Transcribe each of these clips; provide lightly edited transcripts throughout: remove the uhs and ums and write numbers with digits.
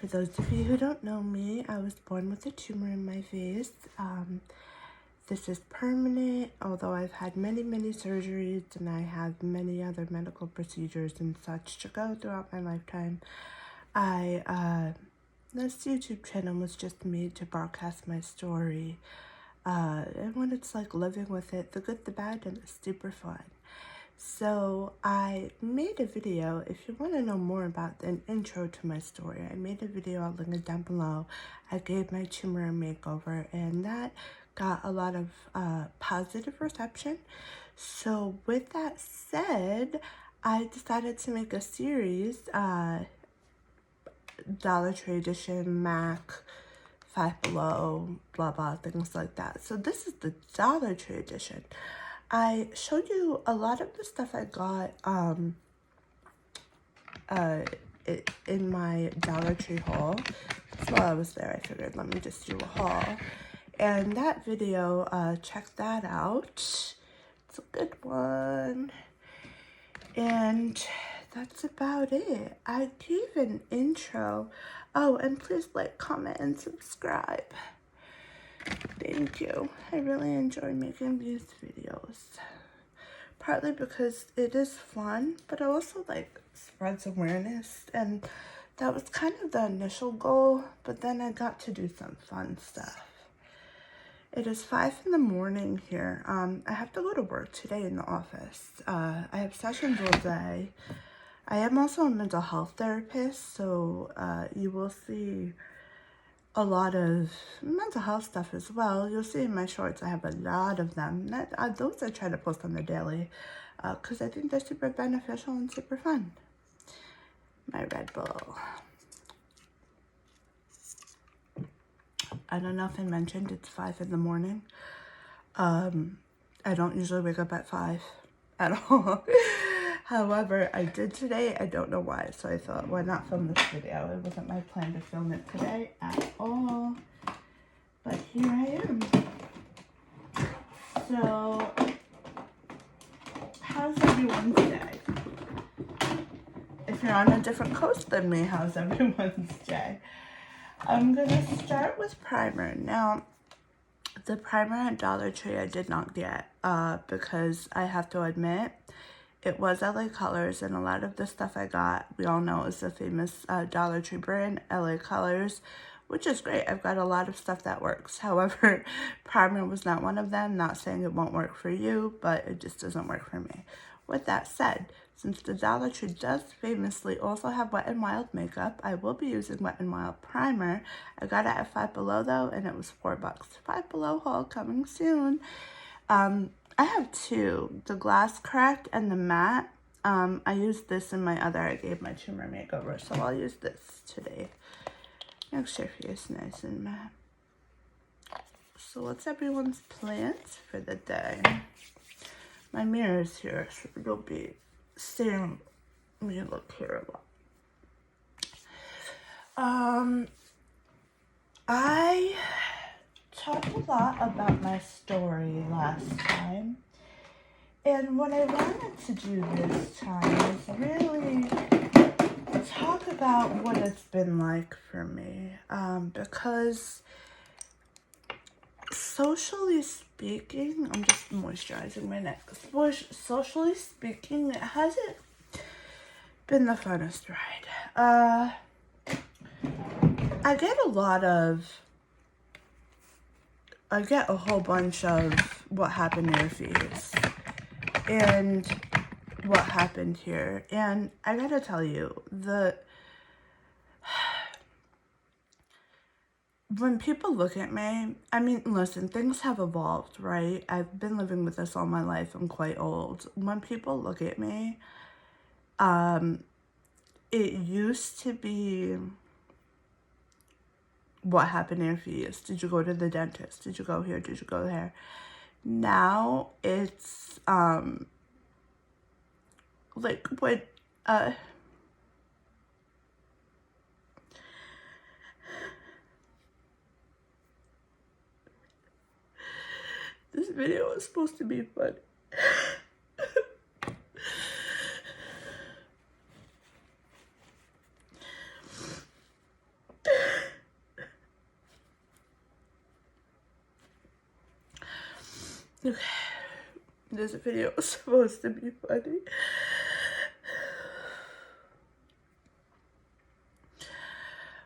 For those of you who don't know me, I was born with a tumor in my face. This is permanent, although I've had many surgeries and I have many other medical procedures and such to go throughout my lifetime. This YouTube channel was just made to broadcast my story. And what it's like living with it, the good, the bad, and it's super fun. So I made a video. If you want to know more about an intro to my story, I made a video, I'll link it down below. I gave my tumor a makeover, and that got a lot of positive reception. So with that said, I decided to make a series, Dollar Tree edition, MAC, Five Below, blah blah, things like that. So this is the Dollar Tree edition. I showed you a lot of the stuff I got in my Dollar Tree haul. So while I was there, I figured let me just do a haul. And that video, check that out. It's a good one. And that's about it. I gave an intro. Oh, and please like, comment, and subscribe. Thank you. I really enjoy making these videos. Partly because it is fun, but it also like spreads awareness, and that was kind of the initial goal, but then I got to do some fun stuff. It is 5 in the morning here. I have to go to work today in the office. I have sessions all day. I am also a mental health therapist, so you will see a lot of mental health stuff as well. You'll see in my shorts, I have a lot of them. Those I try to post on the daily because I think they're super beneficial and super fun. My Red Bull. I don't know if I mentioned it's 5 in the morning. I don't usually wake up at 5 at all. However, I did today. I don't know why. So I thought, why not film this video? It wasn't my plan to film it today at all. But here I am. So, how's everyone's day? If you're on a different coast than me, how's everyone's day? I'm going to start with primer. Now, the primer at Dollar Tree I did not get because I have to admit, it was LA Colors, and a lot of the stuff I got, we all know, is the famous Dollar Tree brand, LA Colors, which is great. I've got a lot of stuff that works. However, primer was not one of them. Not saying it won't work for you, but it just doesn't work for me. With that said, since the Dollar Tree does famously also have Wet n Wild makeup, I will be using Wet n Wild primer. I got it at Five Below though, and it was $4. Five Below haul coming soon. I have two, the Glass Cracked and the Matte. I used this in my other, I gave my tumor makeover, so I'll use this today. Makes your face nice and matte. So what's everyone's plans for the day? My mirror is here, so you'll be seeing me look here a lot. I talked a lot about my story last time, and what I wanted to do this time is really talk about what it's been like for me, because socially speaking, I'm just moisturizing my neck. Socially speaking, it hasn't been the funnest ride. I get a whole bunch of what happened to your face and what happened here. And I gotta tell you, when people look at me, I mean, listen, things have evolved, right? I've been living with this all my life. I'm quite old. When people look at me, it used to be, what happened to your face? Did you go to the dentist? Did you go here? Did you go there? Now it's, like, when, this video is supposed to be funny. Okay. This video is supposed to be funny.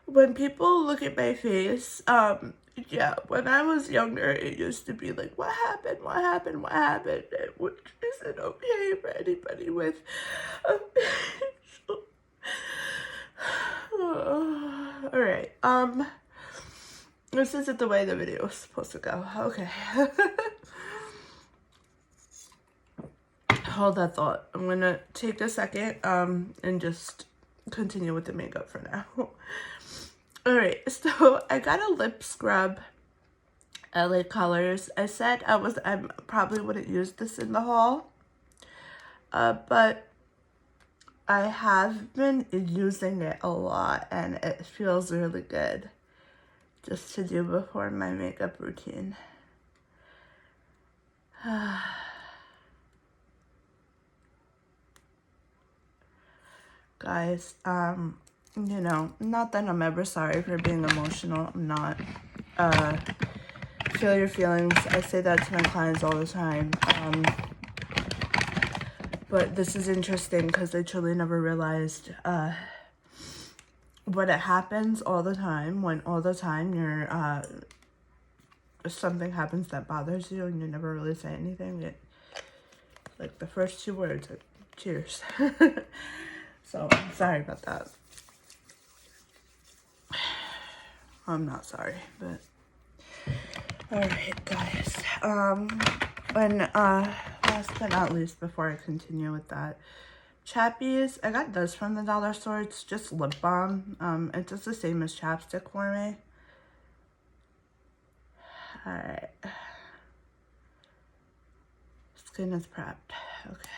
When people look at my face, yeah, when I was younger, it used to be like, what happened, what happened, what happened, which isn't okay for anybody with alright, this isn't the way the video was supposed to go. Okay. Hold that thought. I'm gonna take a second, and just continue with the makeup for now. Alright, so I got a lip scrub, LA Colors. I said I probably wouldn't use this in the haul, but I have been using it a lot and it feels really good just to do before my makeup routine. Guys, you know, not that I'm ever sorry for being emotional. I'm not. Feel your feelings. I say that to my clients all the time. But this is interesting because I truly never realized when it happens all the time, when all the time you're, something happens that bothers you and you never really say anything. It, like the first 2 words are cheers. So I'm sorry about that. I'm not sorry, but alright guys. And last but not least, before I continue with that, Chappies, I got this from the dollar store. It's just lip balm. It does the same as chapstick for me. Alright. Skin is prepped. Okay.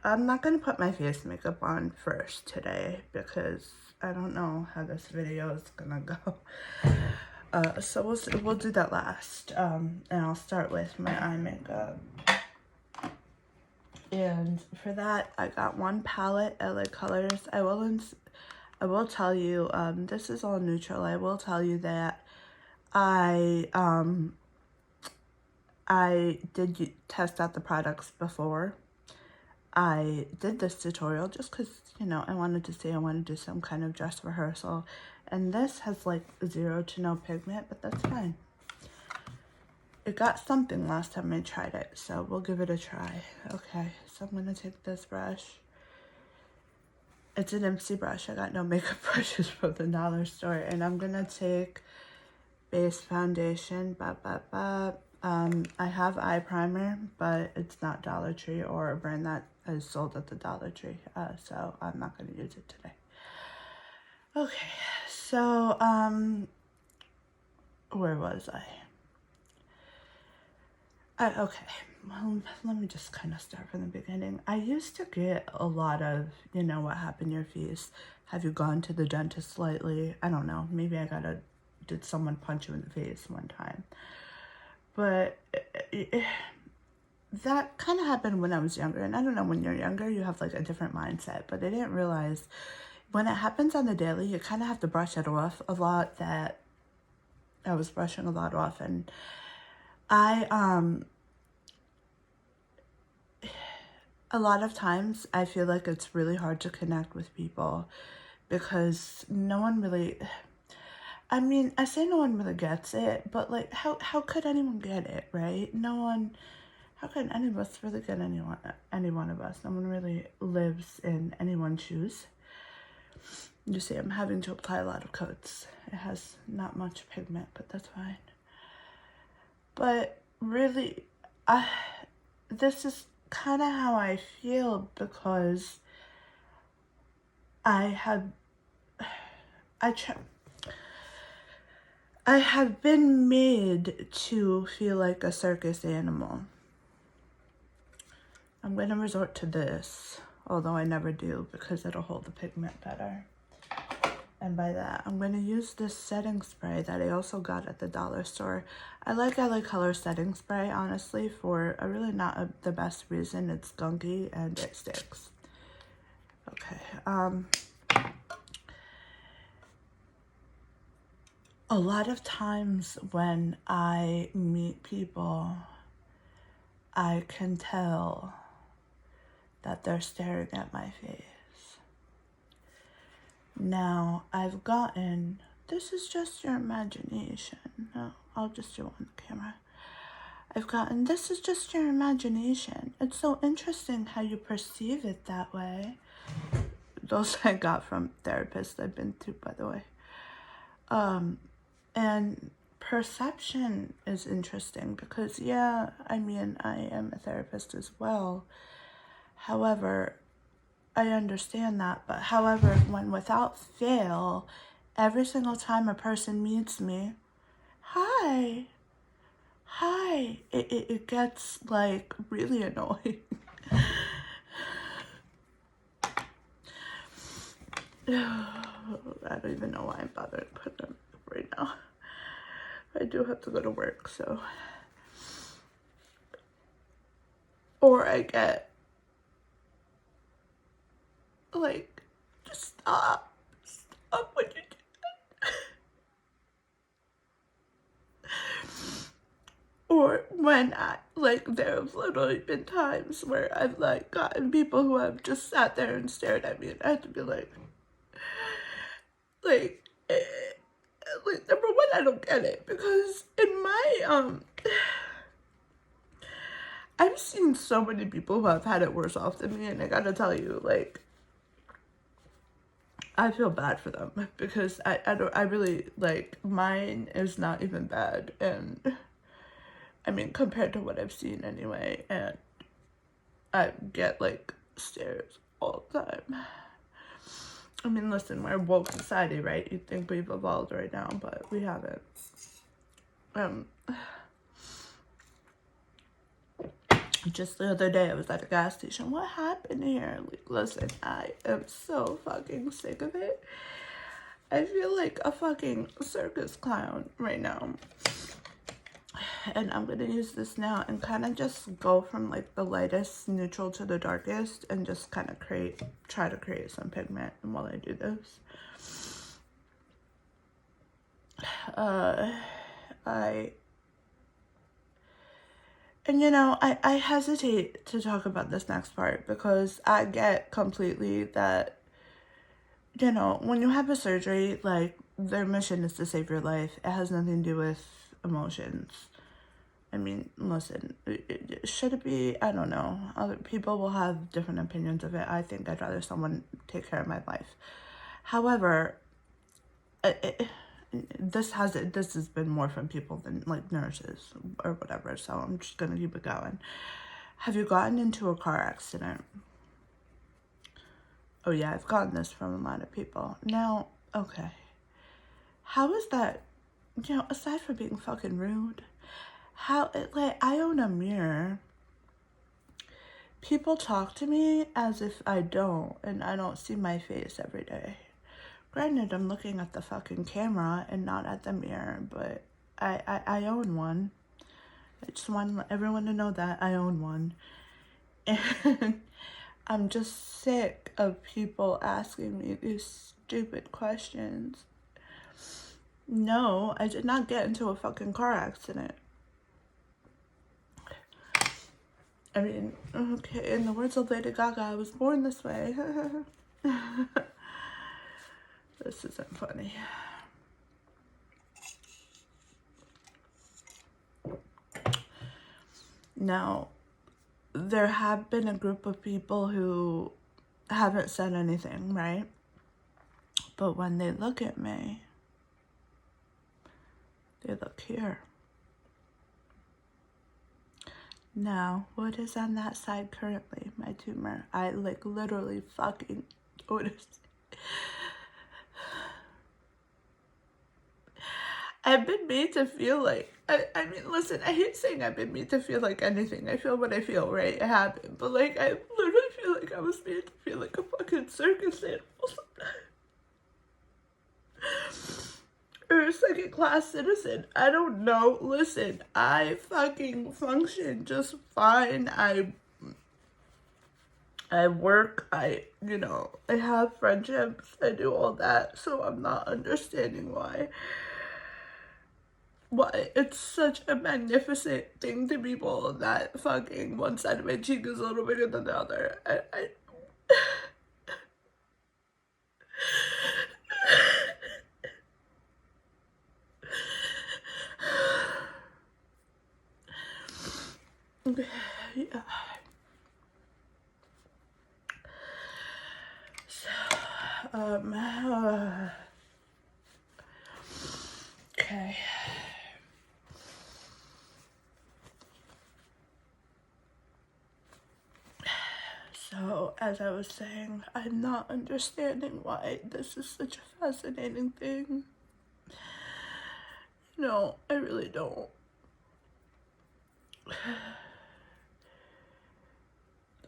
I'm not gonna put my face makeup on first today because I don't know how this video is gonna go. So we'll do that last. And I'll start with my eye makeup. And for that, I got one palette, LA Colors. I will tell you, this is all neutral. I will tell you that I did test out the products before I did this tutorial just because, you know, I wanted to see, I want to do some kind of dress rehearsal. And this has like 0 to no pigment, but that's fine. It got something last time I tried it, so we'll give it a try. Okay, so I'm going to take this brush. It's an Ipsy brush. I got no makeup brushes from the dollar store. And I'm going to take base foundation. I have eye primer, but it's not Dollar Tree or a brand that is sold at the Dollar Tree. So I'm not going to use it today. Okay, so, where was I? Okay, well, let me just kind of start from the beginning. I used to get a lot of, you know, what happened to your face? Have you gone to the dentist lately? I don't know. Maybe did someone punch you in the face one time? But that kind of happened when I was younger. And I don't know, when you're younger, you have like a different mindset. But I didn't realize when it happens on the daily, you kind of have to brush it off a lot, that I was brushing a lot off. And a lot of times I feel like it's really hard to connect with people because no one really, I mean, I say no one really gets it, but like, how could anyone get it, right? No one, how can any of us really get any one of us? No one really lives in anyone's shoes. You see, I'm having to apply a lot of coats. It has not much pigment, but that's fine. But really, this is kind of how I feel because I have been made to feel like a circus animal. I'm going to resort to this, although I never do because it'll hold the pigment better. And by that, I'm going to use this setting spray that I also got at the dollar store. I like LA Color setting spray, honestly, for a really not the best reason. It's gunky and it sticks. Okay. a lot of times when I meet people, I can tell that they're staring at my face. Now, I've gotten, this is just your imagination. No, I'll just do it on the camera. I've gotten, this is just your imagination. It's so interesting how you perceive it that way. Those I got from therapists I've been to, by the way. And perception is interesting because, yeah, I mean, I am a therapist as well. However, I understand that. But however, when without fail, every single time a person meets me, hi, it gets like really annoying. I don't even know why I'm bothering putting them up right now. I do have to go to work, so. Or I get like, just stop when you do that. Or when there have literally been times where I've like gotten people who have just sat there and stared at me, and I have to be like, number one, I don't get it, because in my, I've seen so many people who have had it worse off than me, and I gotta tell you, like, I feel bad for them, because I really, like, mine is not even bad, and, I mean, compared to what I've seen anyway, and I get, like, stares all the time. I mean, listen, we're a woke society, right? You'd think we've evolved right now, but we haven't. Just the other day, I was at a gas station. What happened here? Like, listen, I am so fucking sick of it. I feel like a fucking circus clown right now. And I'm gonna use this now and kind of just go from like the lightest neutral to the darkest and just kind of try to create some pigment while I do this. And you know, I hesitate to talk about this next part because I get completely that, you know, when you have a surgery, like, their mission is to save your life. It has nothing to do with emotions. I mean, listen, should it be? I don't know. Other people will have different opinions of it. I think I'd rather someone take care of my life. However, this has been more from people than like nurses or whatever. So I'm just gonna keep it going. Have you gotten into a car accident? Oh yeah, I've gotten this from a lot of people. Now, okay, how is that? You know, aside from being fucking rude. Like, I own a mirror. People talk to me as if I don't, and I don't see my face every day. Granted, I'm looking at the fucking camera and not at the mirror, but I own one. I just want everyone to know that I own one. And I'm just sick of people asking me these stupid questions. No, I did not get into a fucking car accident. I mean, okay, in the words of Lady Gaga, I was born this way. This isn't funny. Now, there have been a group of people who haven't said anything, right? But when they look at me, they look here. Now, what is on that side currently? My tumor. I like literally fucking noticed. I've been made to feel like, I mean, listen, I hate saying I've been made to feel like anything. I feel what I feel, right? It happened. But like, I literally feel like I was made to feel like a fucking circus animal sometimes. Or a second-class citizen. I don't know. Listen, I fucking function just fine. I work, you know, I have friendships, I do all that, so I'm not understanding why why it's such a magnificent thing to people that fucking one side of my cheek is a little bigger than the other. Yeah. So, okay. So, as I was saying, I'm not understanding why this is such a fascinating thing. No, I really don't.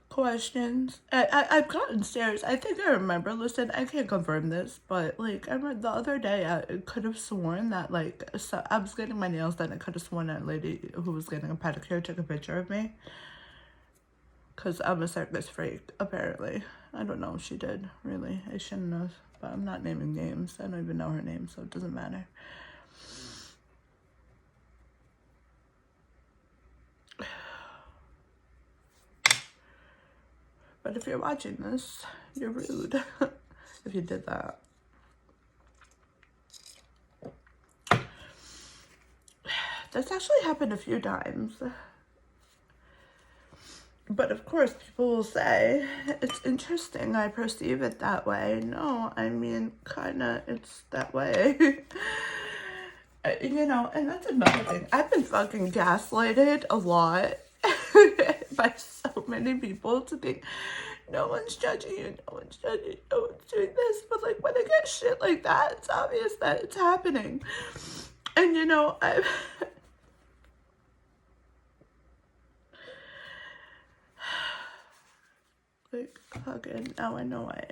Questions. I've gotten stares. I think I remember. Listen, I can't confirm this, but like I remember the other day, I could have sworn that like so I was getting my nails done. I could have sworn that a lady who was getting a pedicure took a picture of me. Cause I'm a circus freak, apparently. I don't know if she did. Really, I shouldn't have. But I'm not naming names. I don't even know her name, so it doesn't matter. But if you're watching this, you're rude. If you did that. That's actually happened a few times. But of course, people will say, it's interesting, I perceive it that way. No, I mean, kinda, it's that way. You know, and that's another thing. I've been fucking gaslighted a lot by so many people to think, no one's judging you, no one's judging you, no one's doing this. But like, when I get shit like that, it's obvious that it's happening. And you know, I've... like, fucking, now I know why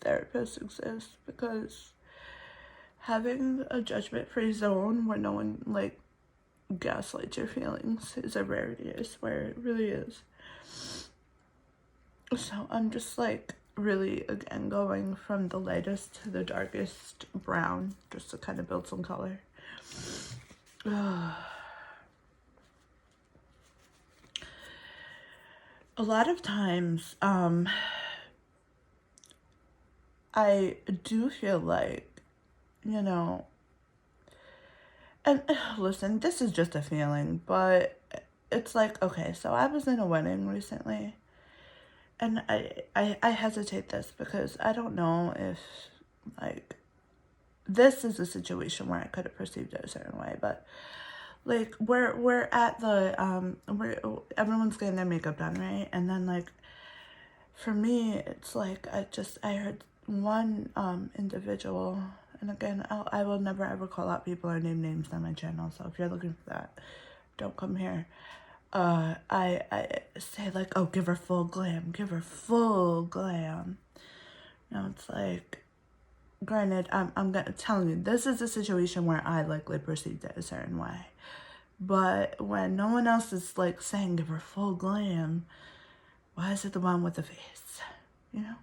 therapists exist, because having a judgment-free zone where no one like gaslights your feelings is a rarity. I swear, it really is. So I'm just like really again going from the lightest to the darkest brown just to kind of build some color. A lot of times I do feel like, you know, and listen, this is just a feeling, but it's like, okay, so I was in a wedding recently, and I hesitate this because I don't know if, like, this is a situation where I could have perceived it a certain way, but, like, we're at the, where everyone's getting their makeup done, right? And then, like, for me, it's like, I heard one, individual, and again, I will never ever call out people or name names on my channel, so if you're looking for that, don't come here. I say like, oh, give her full glam, give her full glam. No, it's like, granted, I'm telling you, this is a situation where I likely perceived it a certain way. But when no one else is like saying give her full glam, why is it the one with the face? You know?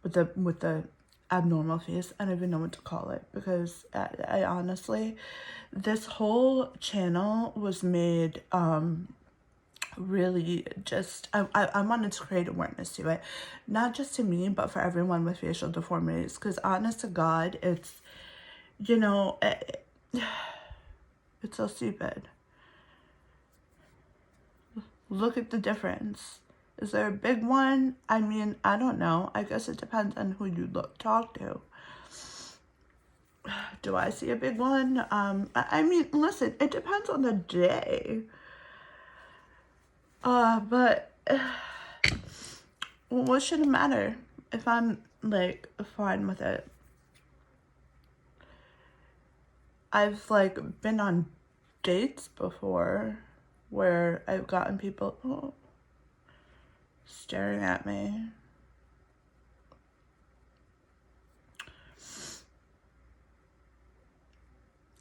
With the abnormal face. I don't even know what to call it, because I honestly, this whole channel was made really just I wanted to create awareness to it, not just to me but for everyone with facial deformities, because honest to God, it's, you know, it's so stupid. Look at the difference. Is there a big one? I mean, I don't know. I guess it depends on who you talk to. Do I see a big one? I mean, listen, it depends on the day. But what should it matter if I'm like fine with it? I've like been on dates before where I've gotten people staring at me.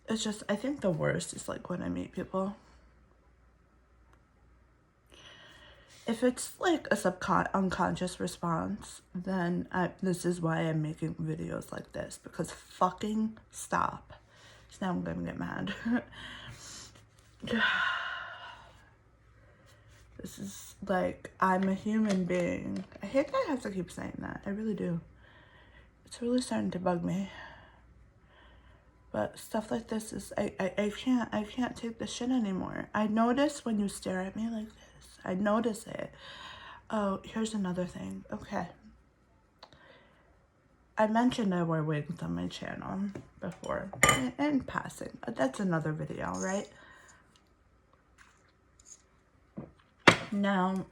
It's just, I think the worst is like when I meet people if it's like a unconscious response, then this is why I'm making videos like this, because fucking stop. So now I'm gonna get mad. This is like, I'm a human being. I hate that I have to keep saying that. I really do. It's really starting to bug me. But stuff like this is, I can't take this shit anymore. I notice when you stare at me like this. I notice it. Oh, here's another thing. Okay. I mentioned I wear wigs on my channel before. In passing. That's another video, right? Now,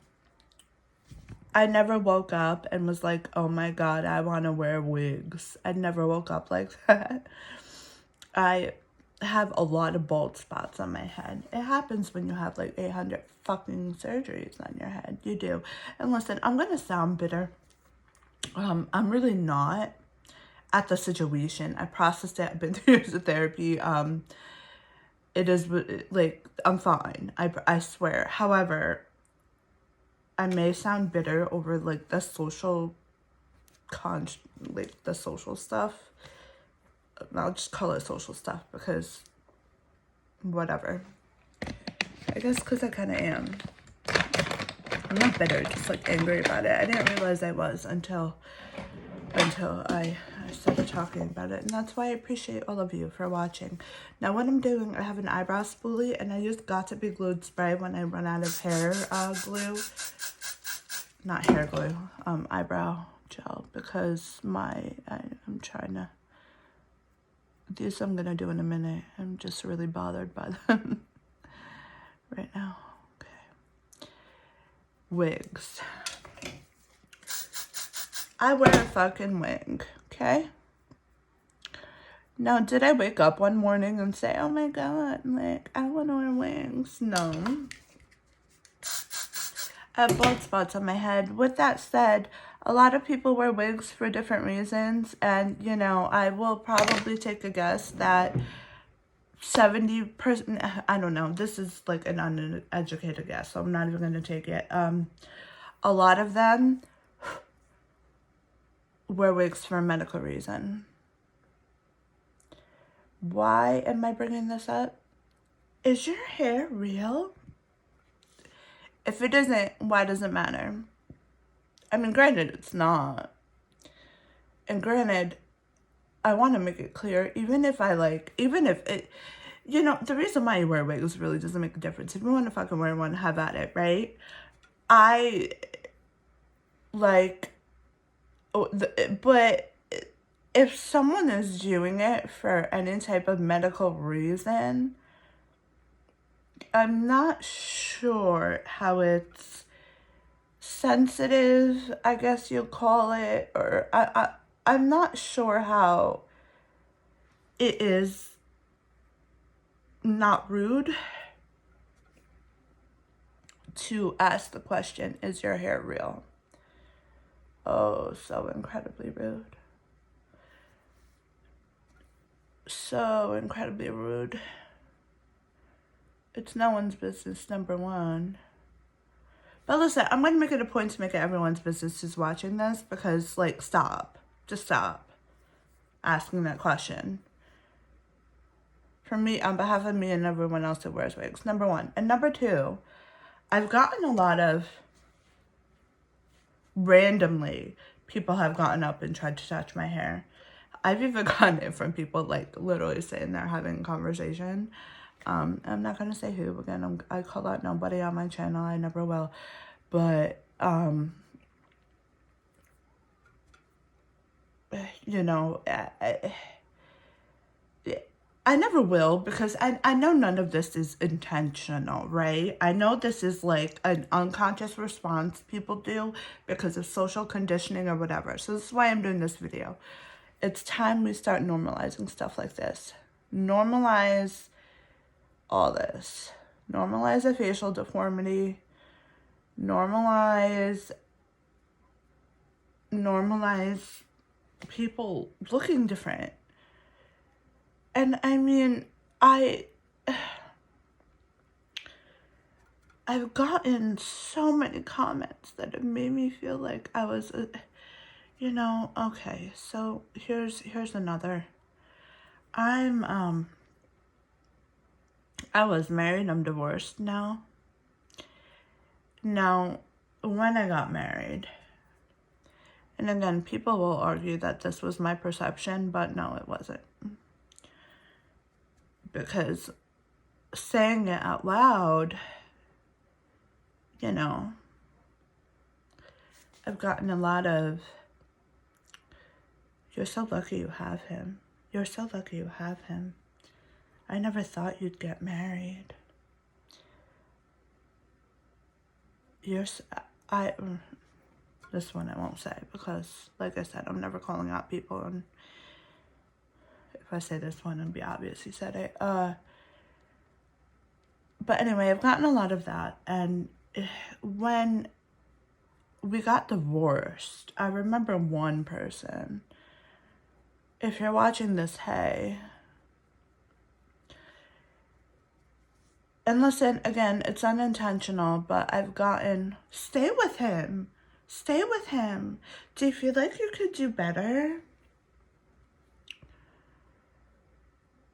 I never woke up and was like, oh my God, I want to wear wigs. I never woke up like that. I have a lot of bald spots on my head. It happens when you have like 800 fucking surgeries on your head. You do. And listen, I'm going to sound bitter. I'm really not at the situation. I processed it. I've been through years of therapy. It is like, I'm fine. I swear. However, I may sound bitter over like the social the social stuff. I'll just call it social stuff because whatever. I guess because I kind of am. I'm not bitter, just like angry about it. I didn't realize I was until I started talking about it. And that's why I appreciate all of you for watching. Now what I'm doing, I have an eyebrow spoolie and I use Got2b Glued spray when I run out of hair glue. Not hair glue, eyebrow gel, because I'm trying to, these I'm gonna do in a minute. I'm just really bothered by them right now. Okay. Wigs. I wear a fucking wig, okay? Now, did I wake up one morning and say, oh my God, like, I wanna wear wigs? No. I have bald spots on my head. With that said, a lot of people wear wigs for different reasons. And, you know, I will probably take a guess that 70%, I don't know, this is like an uneducated guess, so I'm not even going to take it. A lot of them wear wigs for a medical reason. Why am I bringing this up? Is your hair real? If it isn't, why does it matter? I mean, granted, it's not. And granted, I want to make it clear, even if it, you know, the reason why you wear wigs really doesn't make a difference. If you want to fucking wear one, have at it, right? But if someone is doing it for any type of medical reason, I'm not sure how it's sensitive, I guess you'll call it, or I'm not sure how it is not rude to ask the question, is your hair real? Oh, so incredibly rude. So incredibly rude. It's no one's business, number one. But listen, I'm going to make it a point to make it everyone's business who's watching this, because, like, stop. Just stop asking that question. For me, on behalf of me and everyone else that wears wigs, number one. And number two, I've gotten a lot of, randomly, people have gotten up and tried to touch my hair. I've even gotten it from people, like, literally sitting there having a conversation. I'm not going to say who. Again, I call out nobody on my channel. I never will. But, you know, I never will, because I know none of this is intentional, right? I know this is like an unconscious response people do because of social conditioning or whatever. So this is why I'm doing this video. It's time we start normalizing stuff like this. Normalize all this. Normalize a facial deformity. Normalize people looking different. And I mean, I've gotten so many comments that have made me feel like I was, you know, okay, so here's another. I was married, I'm divorced now. Now, when I got married, and again, people will argue that this was my perception, but no, it wasn't. Because saying it out loud, you know, I've gotten a lot of, you're so lucky you have him. You're so lucky you have him. I never thought you'd get married. This one I won't say because, like I said, I'm never calling out people, and if I say this one, it'll be obvious he said it. But anyway, I've gotten a lot of that, and when we got divorced, I remember one person. If you're watching this, hey. And listen, again, it's unintentional, but I've gotten, stay with him. Stay with him. Do you feel like you could do better?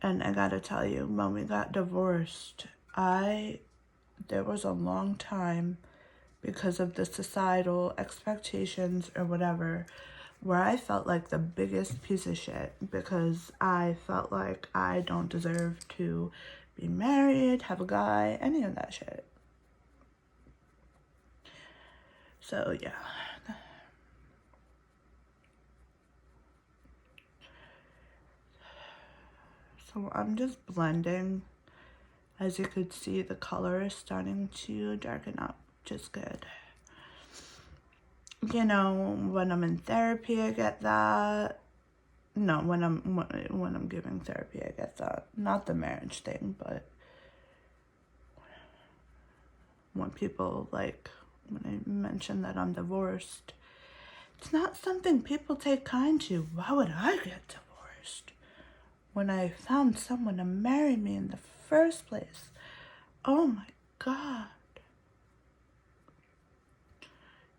And I gotta tell you, when we got divorced, there was a long time, because of the societal expectations or whatever, where I felt like the biggest piece of shit because I felt like I don't deserve to be married, have a guy, any of that shit. So, yeah. So I'm just blending. As you could see, the color is starting to darken up, which is good. You know, when I'm in therapy, I get that. No, when I'm giving therapy, I get that. Not the marriage thing, but when people, like, when I mention that I'm divorced, it's not something people take kind to. Why would I get divorced when I found someone to marry me in the first place? Oh my God.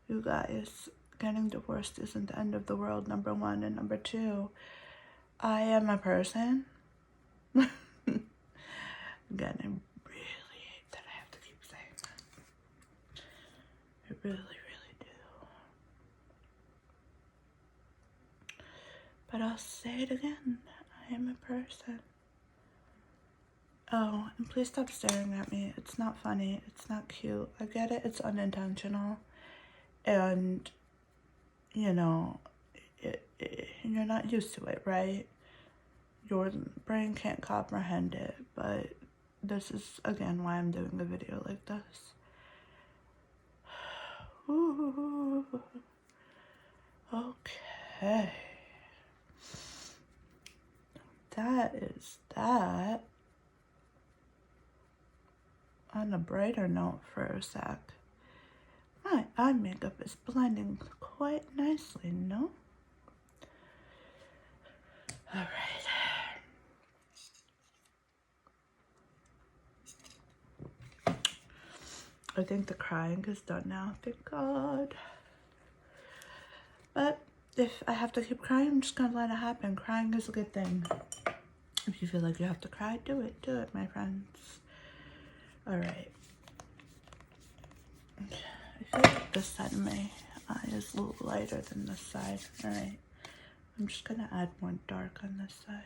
You guys, getting divorced isn't the end of the world, number one. And number two, I am a person. Again, I really hate that I have to keep saying that. I really, really do. But I'll say it again. I am a person. Oh, and please stop staring at me. It's not funny. It's not cute. I get it. It's unintentional. And, you know, you're not used to it, right? Your brain can't comprehend it, but this is, again, why I'm doing a video like this. Ooh. Okay. That is that. On a brighter note for a sec, my eye makeup is blending quite nicely, no? All right. I think the crying is done now, thank God. But if I have to keep crying, I'm just gonna let it happen. Crying is a good thing. If you feel like you have to cry, do it. Do it, my friends. All right. I feel like this side of my eye is a little lighter than this side. All right. I'm just gonna add more dark on this side.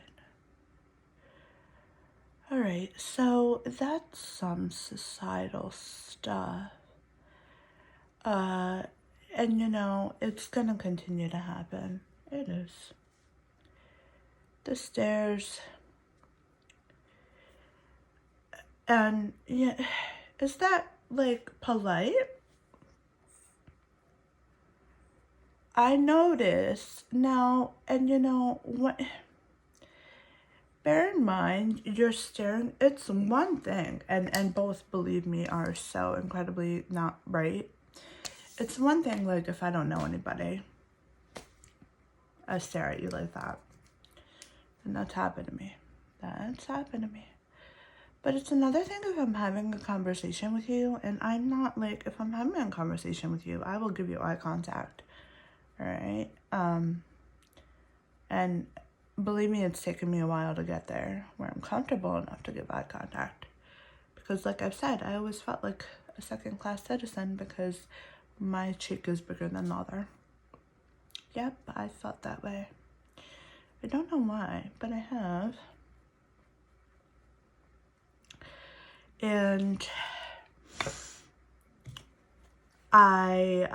All right, so that's some societal stuff. And you know, it's gonna continue to happen. It is. The stairs. And yeah, is that like polite? I notice now, and you know, what? Bear in mind, you're staring, it's one thing, and both, believe me, are so incredibly not right. It's one thing, like, if I don't know anybody, I stare at you like that. And that's happened to me. That's happened to me. But it's another thing if I'm having a conversation with you, and I'm not like, if I'm having a conversation with you, I will give you eye contact, all right? And believe me, it's taken me a while to get there where I'm comfortable enough to give eye contact. Because like I've said, I always felt like a second-class citizen because my cheek is bigger than the other. Yep, I felt that way. I don't know why, but I have. And I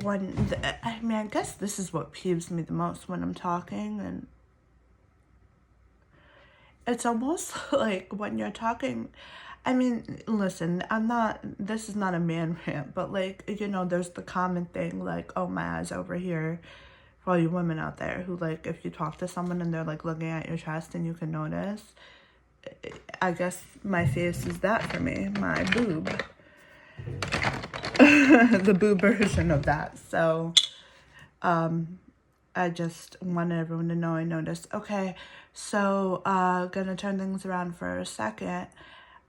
I guess this is what peeves me the most when I'm talking, and it's almost like when you're talking, I mean, listen, this is not a man rant, but like, you know, there's the common thing, like, oh, my eyes over here, for all you women out there who, like, if you talk to someone and they're, like, looking at your chest and you can notice, I guess my face is that for me, my boob. The boob version of that. So, I just wanted everyone to know I noticed. Okay, so, gonna turn things around for a second.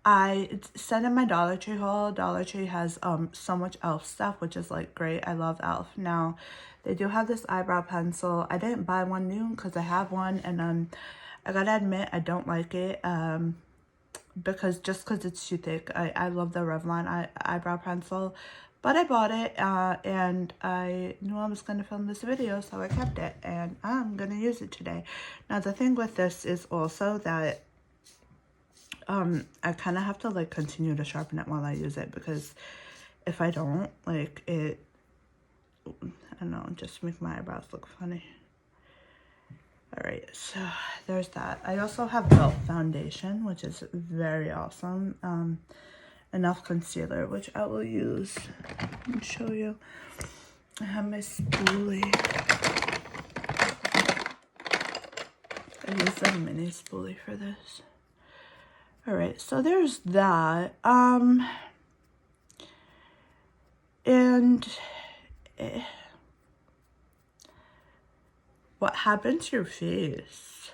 I sent in my Dollar Tree haul. Dollar Tree has so much e.l.f. stuff, which is like great. I love e.l.f. Now, they do have this eyebrow pencil. I didn't buy one new because I have one, and I gotta admit I don't like it because it's too thick. I love the Revlon eyebrow pencil, but I bought it and I knew I was gonna film this video, so I kept it and I'm gonna use it today. Now the thing with this is also that I kind of have to like continue to sharpen it while I use it, because if I don't, like, I don't know, just make my eyebrows look funny. All right, so there's that. I also have e.l.f. foundation, which is very awesome. Enough concealer, which I will use. Let me show you. I have my spoolie. I use a mini spoolie for this. All right, so there's that. And what happened to your face?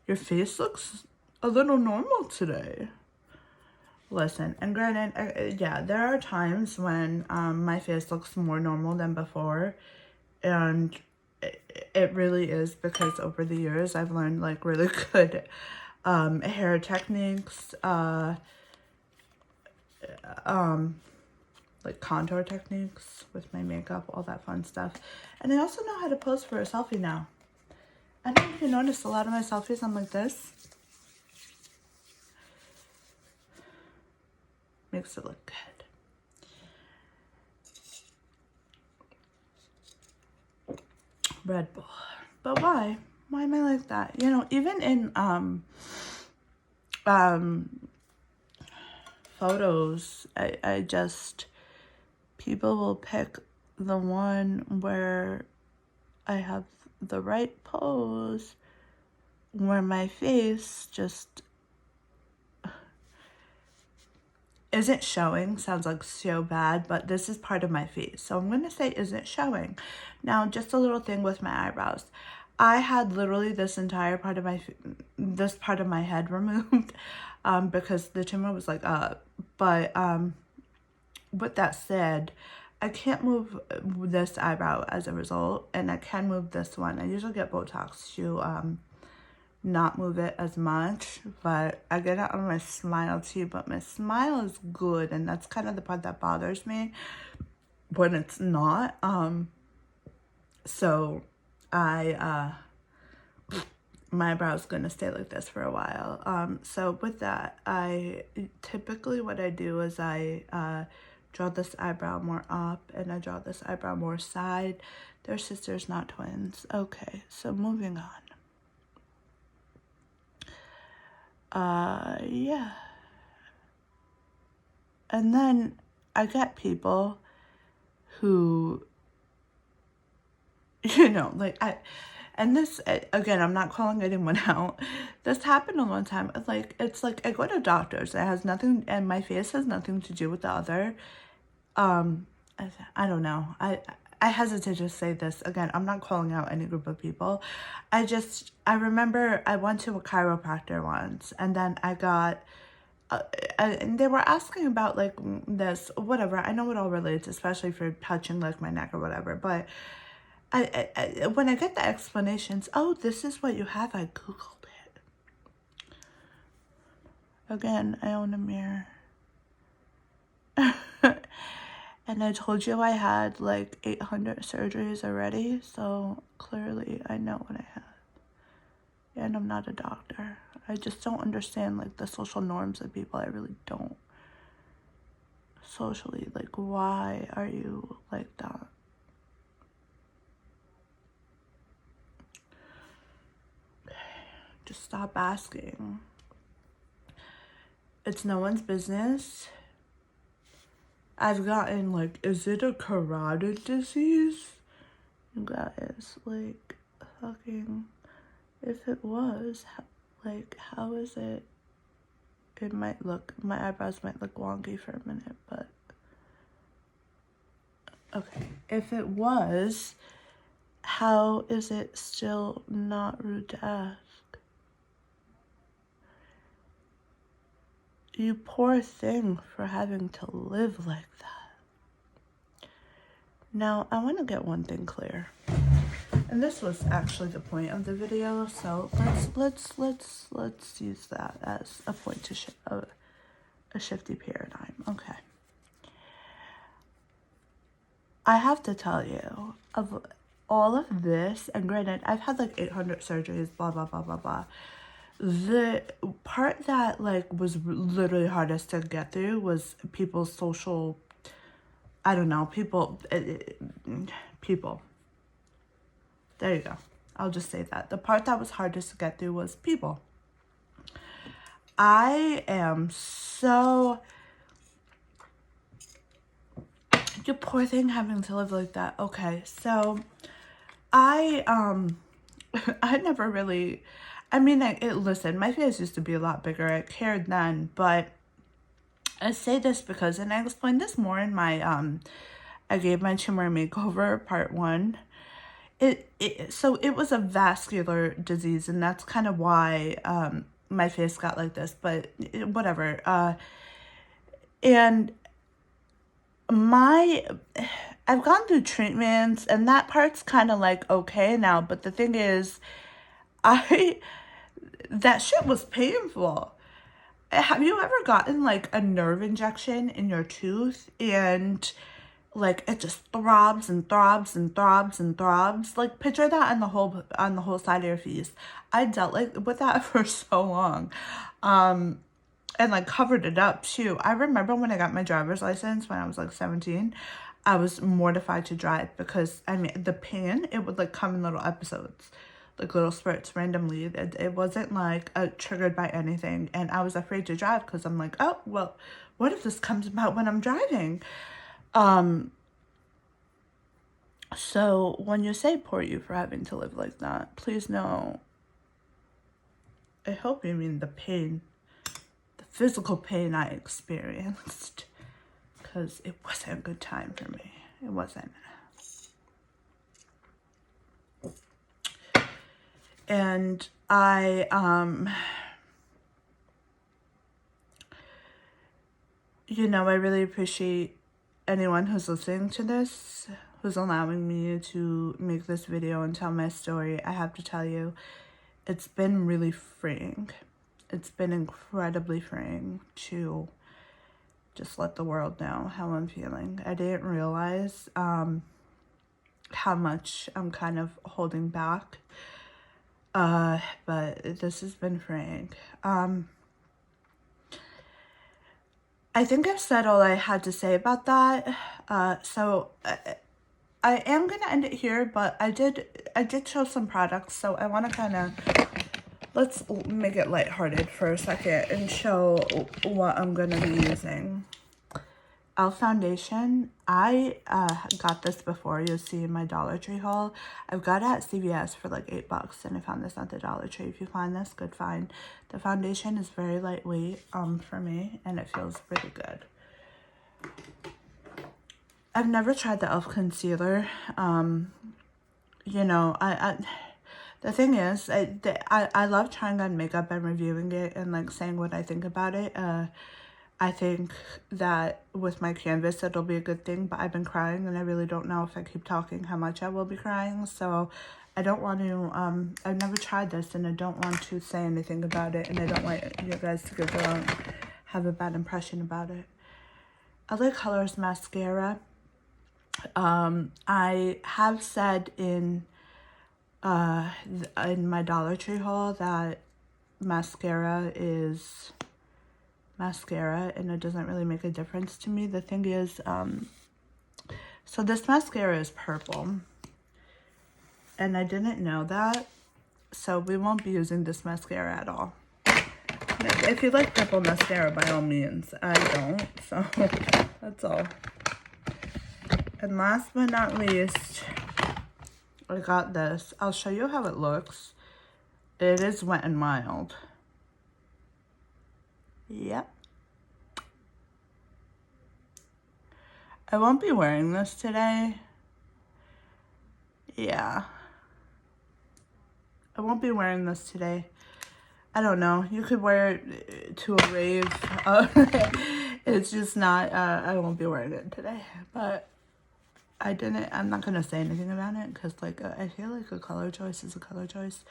Your face looks a little normal today. Listen, and granted, yeah, there are times when my face looks more normal than before, and it really is because over the years I've learned like really good hair techniques, like contour techniques with my makeup, all that fun stuff. And I also know how to pose for a selfie now. I don't know if you noticed, a lot of my selfies I'm like this. Makes it look good. Red Bull. But why? Why am I like that? You know, even in photos, I just, people will pick the one where I have the right pose, where my face just isn't showing. Sounds like so bad, but this is part of my face, so I'm gonna say isn't showing. Now, just a little thing with my eyebrows. I had literally this entire part of my head removed because the tumor was like up. But with that said, I can't move this eyebrow as a result, and I can move this one. I usually get Botox to not move it as much, but I get it on my smile too. But my smile is good, and that's kind of the part that bothers me when it's not. So my eyebrow's gonna stay like this for a while. So with that, typically what I do is I draw this eyebrow more up, and I draw this eyebrow more side. They're sisters, not twins. Okay, so moving on. Yeah. And then I get people who, you know, like and this, again, I'm not calling anyone out. This happened one time. It's like I go to doctors. It has nothing, and my face has nothing to do with the other. I don't know. I hesitate to say this. Again, I'm not calling out any group of people. I remember I went to a chiropractor once, and then I got, and they were asking about like this, whatever. I know it all relates, especially for touching like my neck or whatever. But when I get the explanations, oh, this is what you have, I Googled it. Again, I own a mirror. And I told you I had like 800 surgeries already, so clearly I know what I have. And I'm not a doctor. I just don't understand like the social norms of people. I really don't. Socially, like, why are you like that? Just stop asking. It's no one's business. I've gotten like, is it a carotid disease? You guys, like, fucking, if it was, like, how is it? It might look, my eyebrows might look wonky for a minute, but okay. If it was, how is it still not rude to ask? You poor thing for having to live like that. Now, I want to get one thing clear. And this was actually the point of the video, so let's use that as a point to a shifty paradigm. Okay. I have to tell you, of all of this, and granted, I've had like 800 surgeries, blah, blah, blah, blah, blah. The part that like was literally hardest to get through was people's social, I don't know, people. There you go. I'll just say that. The part that was hardest to get through was people. I am so, you poor thing having to live like that. Okay, so I never really, I mean, listen, my face used to be a lot bigger. I cared then, but I say this because, and I explained this more in my, I gave my tumor makeover part 1. So it was a vascular disease, and that's kind of why, my face got like this, but whatever. And I've gone through treatments, and that part's kind of like okay now, but the thing is, that shit was painful. Have you ever gotten like a nerve injection in your tooth and like it just throbs and throbs and throbs and throbs? Like picture that on the whole side of your face. I dealt like with that for so long. And like covered it up too. I remember when I got my driver's license when I was like 17, I was mortified to drive because I mean the pain, it would like come in little episodes, like little spurts randomly. It wasn't like triggered by anything, and I was afraid to drive because I'm like, oh well, what if this comes about when I'm driving? So when you say poor you for having to live like that, please know, I hope you mean the pain, the physical pain I experienced, because it wasn't a good time for me. It wasn't. And I, you know, I really appreciate anyone who's listening to this, who's allowing me to make this video and tell my story. I have to tell you, it's been really freeing. It's been incredibly freeing to just let the world know how I'm feeling. I didn't realize how much I'm kind of holding back. But this has been freeing. I think I've said all I had to say about that. So I am gonna end it here, but I did show some products, so I want to kind of, let's make it lighthearted for a second and show what I'm gonna be using. e.l.f. foundation. I got this before. You'll see in my Dollar Tree haul. I've got it at CVS for like $8, and I found this at the Dollar Tree. If you find this, good find. The foundation is very lightweight for me, and it feels pretty good. I've never tried the e.l.f. concealer. You know, the thing is, I love trying on makeup and reviewing it and like saying what I think about it. I think that with my canvas, it'll be a good thing, but I've been crying and I really don't know if I keep talking how much I will be crying. So I don't want to, I've never tried this and I don't want to say anything about it, and I don't want you guys to have a bad impression about it. LA Colors mascara. I have said in my Dollar Tree haul that mascara is mascara and it doesn't really make a difference to me. The thing is, so this mascara is purple and I didn't know that, so we won't be using this mascara at all. If you like purple mascara, by all means. I don't, so that's all. And last but not least, I got this. I'll show you how it looks. It is Wet n Wild. Yep. I won't be wearing this today. Yeah. I won't be wearing this today. I don't know. You could wear it to a rave. It's just not, I won't be wearing it today. But I'm not going to say anything about it because, like, I feel like a color choice is a color choice.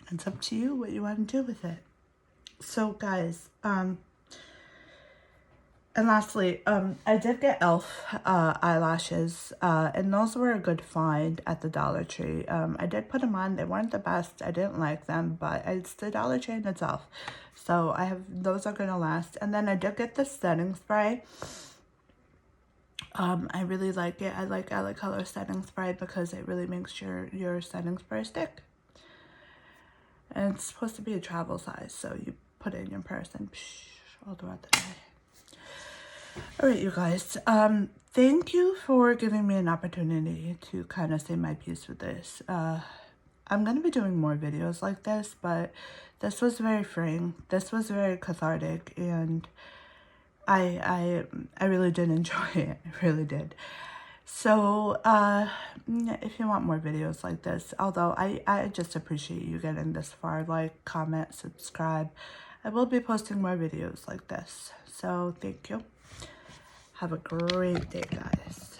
And it's up to you what you want to do with it. So, guys, and lastly, I did get e.l.f. Eyelashes, and those were a good find at the Dollar Tree. I did put them on. They weren't the best. I didn't like them, but it's the Dollar Tree and it's e.l.f. So those are going to last. And then I did get the setting spray. I really like it. I like LA Color setting spray because it really makes your setting spray stick. And it's supposed to be a travel size, so you put it in your purse and all throughout the day. All right, you guys. Thank you for giving me an opportunity to kind of say my piece with this. I'm going to be doing more videos like this, but this was very freeing. This was very cathartic, and I really did enjoy it. I really did. So, if you want more videos like this, although I just appreciate you getting this far, like, comment, subscribe. I will be posting more videos like this. So, thank you. Have a great day, guys.